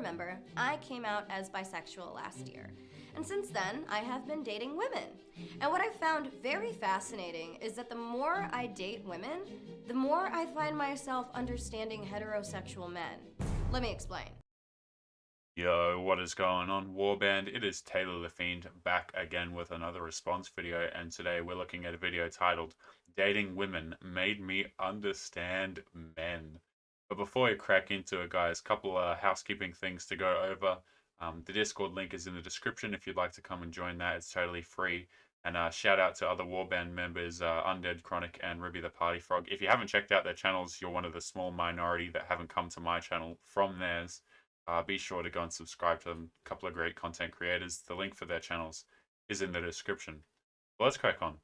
remember, I came out as bisexual last year. And since then, I have been dating women. And what I found very fascinating is that the more I date women, the more I find myself understanding heterosexual men. Let me explain. Yo, what is going on, Warband? It is Taylor the Fiend back again with another response video, and today we're looking at a video titled Dating Women Made Me Understand Men. But before we crack into it, guys, a couple of housekeeping things to go over. The Discord link is in the description if you'd like to come and join that. It's totally free. And shout out to other Warband members, Undead Chronic and Ruby the Party Frog. If you haven't checked out their channels, you're one of the small minority that haven't come to my channel from theirs. Be sure to go and subscribe to them. A couple of great content creators. The link for their channels is in the description. Well, let's crack on.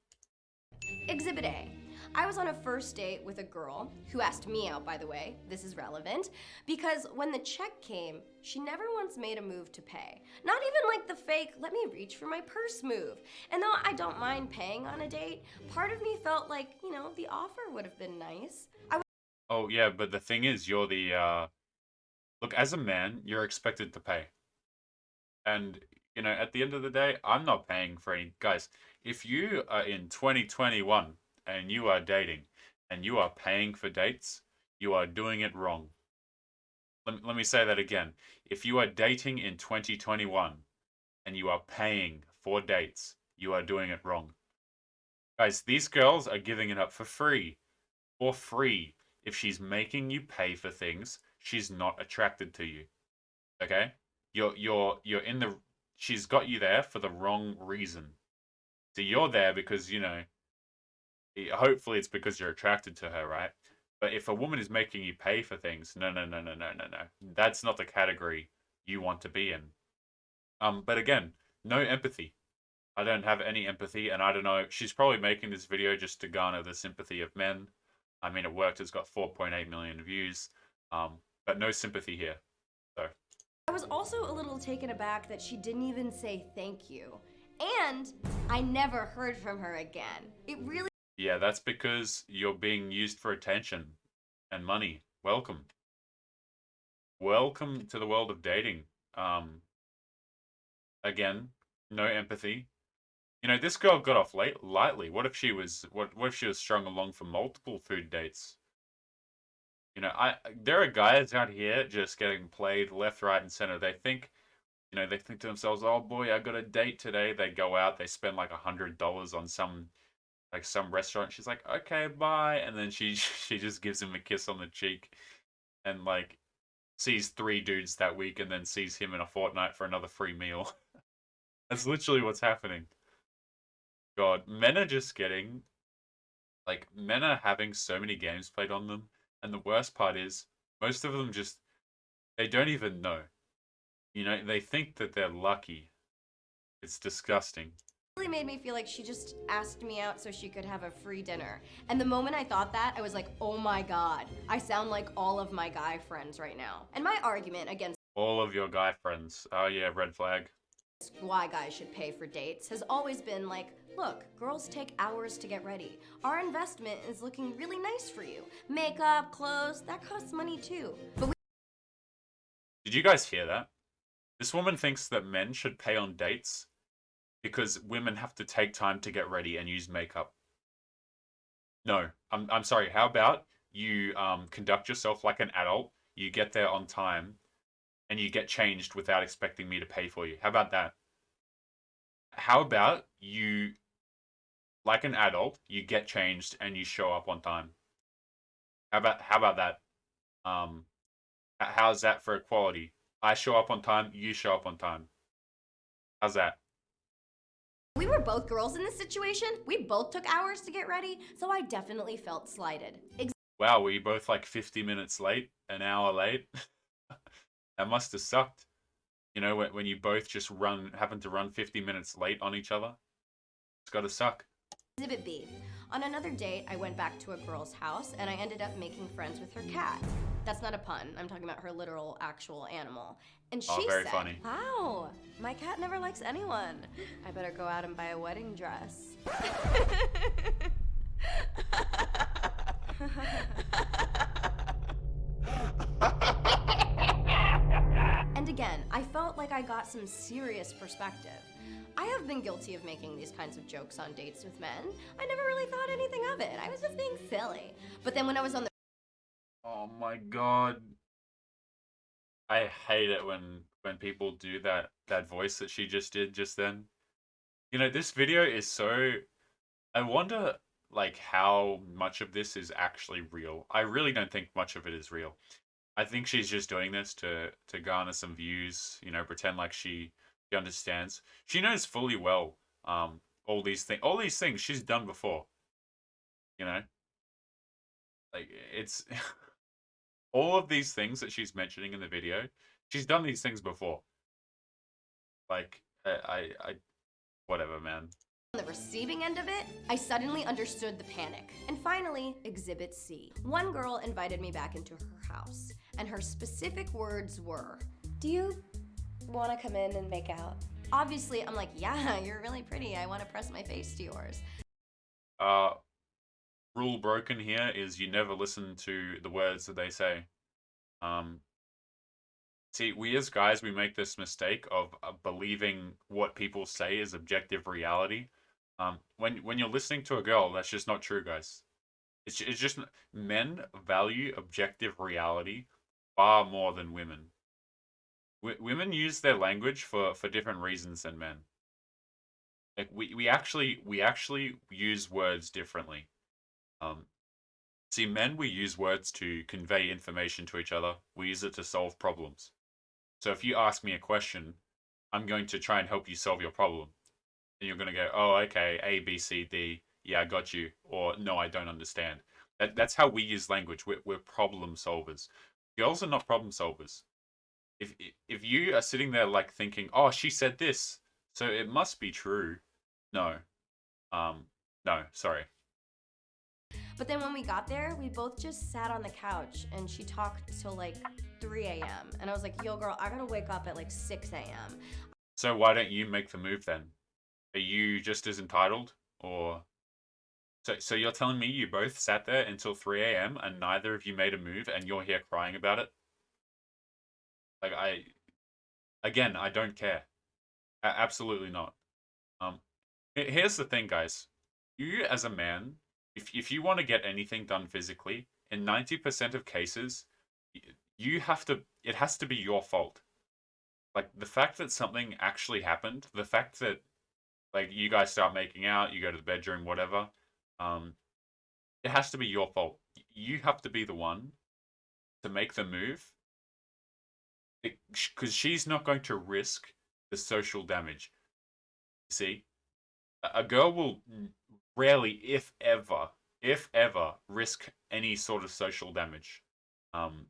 Exhibit A. I was on a first date with a girl who asked me out, by the way. This is relevant because when the check came, she never once made a move to pay. Not even like the fake, let me reach for my purse move. And though I don't mind paying on a date, part of me felt like, the offer would have been nice. Oh, yeah, but the thing is, you're the, Look, as a man, you're expected to pay. And, at the end of the day, I'm not paying for any... Guys, if you are in 2021 and you are dating and you are paying for dates, you are doing it wrong. Let me say that again. If you are dating in 2021 and you are paying for dates, you are doing it wrong. Guys, these girls are giving it up for free. For free. If she's making you pay for things, she's not attracted to you. Okay? You're in the... She's got you there for the wrong reason. So you're there because, hopefully it's because you're attracted to her, right? But if a woman is making you pay for things, no. That's not the category you want to be in. But again, no empathy. I don't have any empathy, and I don't know. She's probably making this video just to garner the sympathy of men. I mean, it worked. It's got 4.8 million views. But no sympathy here. So I was also a little taken aback that she didn't even say thank you. And I never heard from her again. It really... Yeah, that's because you're being used for attention and money. Welcome. Welcome to the world of dating. Again, no empathy. This girl got off lightly. What if she was strung along for multiple food dates? There are guys out here just getting played left, right, and center. They think to themselves, "Oh boy, I got a date today." They go out, they spend like $100 on some restaurant. She's like, "Okay, bye," and then she just gives him a kiss on the cheek, and like sees 3 dudes that week, and then sees him in a fortnight for another free meal. That's literally what's happening. God, men are just getting men are having so many games played on them. And the worst part is, most of them they don't even know. They think that they're lucky. It's disgusting. It really made me feel like she just asked me out so she could have a free dinner. And the moment I thought that, I was like, oh my God, I sound like all of my guy friends right now. And my argument against all of your guy friends. Oh yeah, red flag. Why guys should pay for dates has always been like, look, girls take hours to get ready. Our investment is looking really nice for you. Makeup, clothes, that costs money too. But Did you guys hear that? This woman thinks that men should pay on dates because women have to take time to get ready and use makeup. No, I'm sorry. How about you conduct yourself like an adult, you get there on time, and you get changed without expecting me to pay for you? How about that? How about you, like an adult, you get changed and you show up on time? How about that? How's that for equality? I show up on time, you show up on time. How's that? we were both girls in this situation. We both took hours to get ready, so I definitely felt slighted. Wow, were you both like 50 minutes late? An hour late? That must have sucked. You know, when you both just happen to run 50 minutes late on each other? It's gotta suck. Exhibit B. On another date, I went back to a girl's house and I ended up making friends with her cat. That's not a pun. I'm talking about her literal, actual animal. And she very said, funny. "Wow, my cat never likes anyone. I better go out and buy a wedding dress." And again, I got some serious perspective. I have been guilty of making these kinds of jokes on dates with men. I never really thought anything of it. I was just being silly. But then when I was on the Oh my god. I hate it when people do that voice that she just did just then. You know, this video is so I wonder like how much of this is actually real. I really don't think much of it is real. I think she's just doing this to garner some views, you know, pretend like she understands. She knows fully well all these things she's done before, you know? Like it's all of these things that she's mentioning in the video, she's done these things before. Like whatever, man. receiving end of it, I suddenly understood the panic. And finally, Exhibit C. One girl invited me back into her house, and her specific words were, "Do you want to come in and make out?" Obviously, I'm like, "Yeah, you're really pretty. I want to press my face to yours." Uh Rule broken here is you never listen to the words that they say. Um See, we as guys, we make this mistake of believing what people say is objective reality. When you're listening to a girl, that's just not true, guys. It's just men value objective reality far more than women. Women use their language for different reasons than men. Like we actually use words differently. Um, See, men we use words to convey information to each other. We use it to solve problems. So if you ask me a question, I'm going to try and help you solve your problem. And you're going to go, oh, okay, A, B, C, D. Yeah, I got you. Or no, I don't understand. That's how we use language. We're problem solvers. Girls are not problem solvers. If you are sitting there like thinking, oh, she said this, so it must be true. No. Um, no, sorry. But then when we got there, we both just sat on the couch and she talked till like 3 a.m. And I was like, yo, girl, I gotta wake up at like 6 a.m. So why don't you make the move then? Are you just as entitled? Or so you're telling me you both sat there until 3 a.m. and neither of you made a move and you're here crying about it? Like again, I don't care. Absolutely not. Um, Here's the thing, guys. You as a man, if you want to get anything done physically, in 90% of cases, you have to. It has to be your fault. Like the fact that something actually happened, the fact that like you guys start making out, you go to the bedroom, whatever. Um, it has to be your fault. You have to be the one to make the move because she's not going to risk the social damage. See, a girl will rarely, if ever, risk any sort of social damage. Um,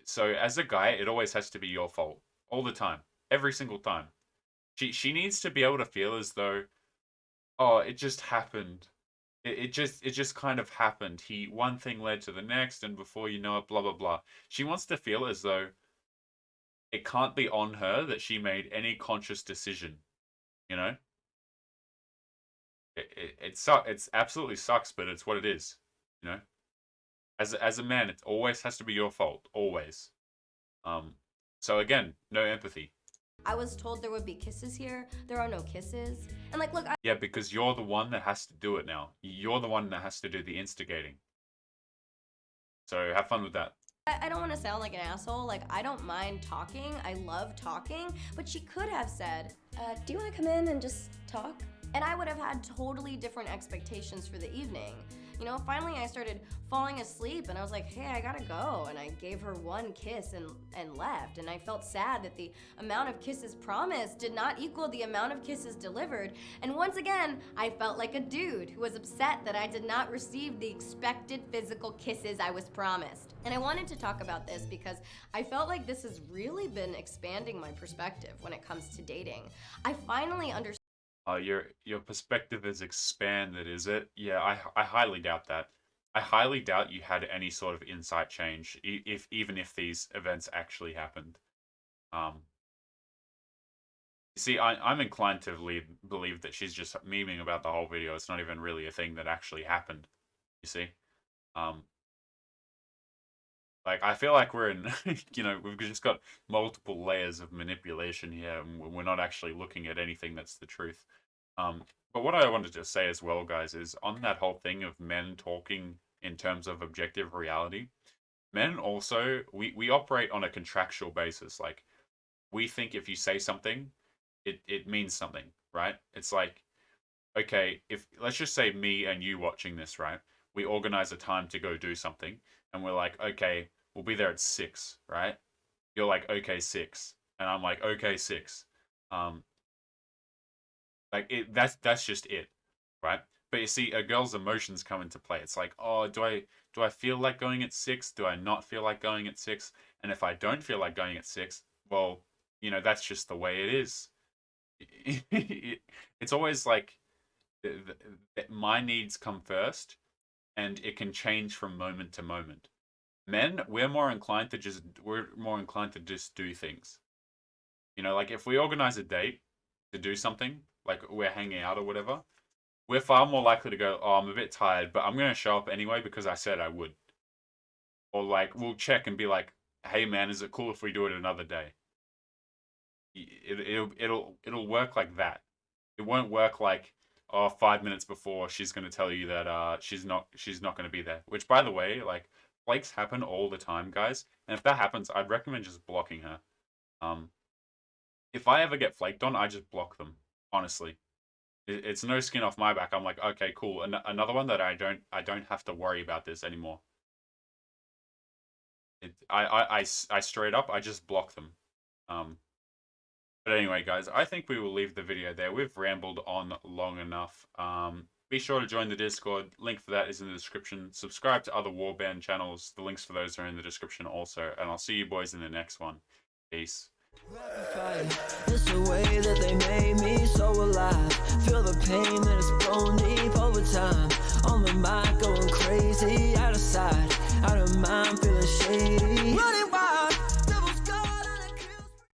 so as a guy, it always has to be your fault all the time, every single time. She needs to be able to feel as though, oh, it just happened. It just kind of happened. One thing led to the next, and before you know it, blah blah blah. She wants to feel as though it can't be on her that she made any conscious decision. You know, it's absolutely sucks, but it's what it is. You know, as a man, it always has to be your fault, always. Um, so again, no empathy. I was told there would be kisses here. There are no kisses. And like, look, Yeah, because you're the one that has to do it now. You're the one that has to do the instigating. So have fun with that. I don't want to sound like an asshole. Like, I don't mind talking. I love talking. But she could have said, do you want to come in and just talk? And I would have had totally different expectations for the evening. You know, finally I started falling asleep and I was like, hey, I gotta go. And I gave her one kiss and left. And I felt sad that the amount of kisses promised did not equal the amount of kisses delivered. And once again, I felt like a dude who was upset that I did not receive the expected physical kisses I was promised. And I wanted to talk about this because I felt like this has really been expanding my perspective when it comes to dating. I finally understood. Your perspective is expanded, is it? Yeah, I highly doubt that. I highly doubt you had any sort of insight change, if even if these events actually happened. Um, See, I'm inclined to believe that she's just memeing about the whole video. It's not even really a thing that actually happened. You see, um, Like, I feel like we're in, we've just got multiple layers of manipulation here, and we're not actually looking at anything that's the truth. But what I wanted to say as well, guys, is on that whole thing of men talking in terms of objective reality, men also, we operate on a contractual basis. Like, we think if you say something, it means something, right? It's like, okay, if let's just say me and you watching this, right? We organize a time to go do something, and we're like, okay, we'll be there at 6, right? You're like, okay, 6, and I'm like, okay, 6. Um, like that's just it, right? But you see, a girl's emotions come into play. It's like, oh, do I feel like going at 6? Do I not feel like going at 6? And if I don't feel like going at 6, well, that's just the way it is. It's always like my needs come first, and it can change from moment to moment. Men, we're more inclined to just do things. Like if we organize a date to do something, like we're hanging out or whatever, we're far more likely to go, oh, I'm a bit tired, but I'm going to show up anyway because I said I would. Or like we'll check and be like, hey man, is it cool if we do it another day? It'll work like that. It won't work like, oh, 5 minutes before she's going to tell you that she's not going to be there. Which, by the way, like flakes happen all the time, guys. And if that happens, I'd recommend just blocking her. Um, if I ever get flaked on, I just block them. Honestly, it's no skin off my back. I'm like, okay, cool. Another one that I don't have to worry about this anymore. I straight up, I just block them. Um, But anyway, guys, I think we will leave the video there. We've rambled on long enough. Be sure to join the Discord. Link for that is in the description. Subscribe to other Warband channels. The links for those are in the description also. And I'll see you boys in the next one. Peace. It's the way that they made me so alive. Feel the pain that is blown deep over time. On the mic